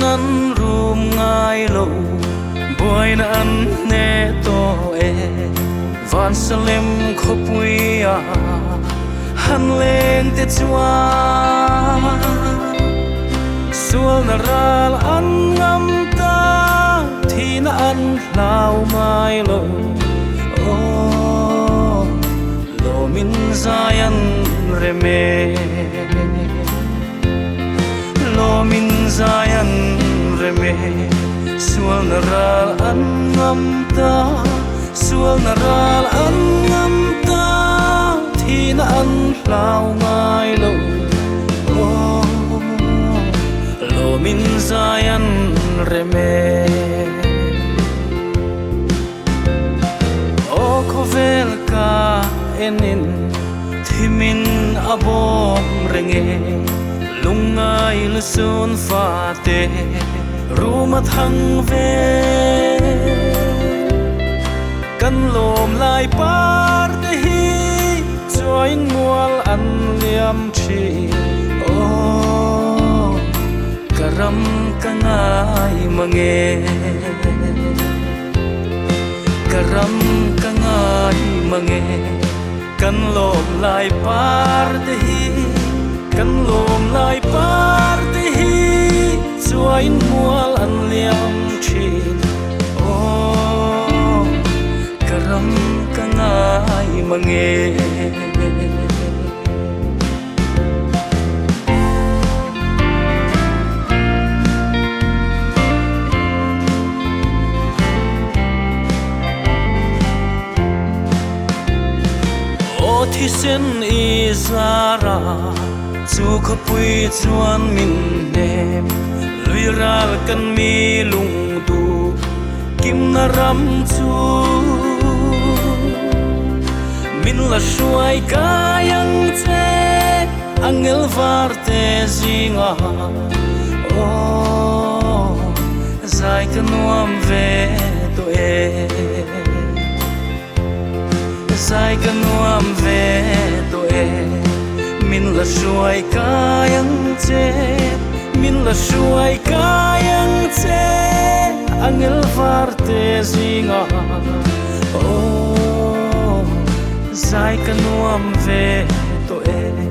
nan rum ngai lo boy na an ne to e van salem khopuia han leng te chua sual na ral an ngam ta thi na an lau mai lo o lo min zayan reme lo min zayan reme sual na ral an ngam ta sual na ral an ngam ta thi na an lau ngai lo lo min zayan reme o khovel ka enin thimin abom renge lungai lusun fate ruma thang ve kan lom lai par te hi join mual an liam chi o karam kangai mange karam kangai mange kan lom lai par te hi kan lom lai par te hi join mual an liam chi o karam kangai mange thi sen izara chu khapui chuan min nem luiral kan mi lung tu kim na ram chu min la shuai kayang che angel varte zinga o zai kanuam ve to e sai kanuam ve to e min la shuai kayang che min la shuai kayang che angel varte zinga o sai kanuam ve to e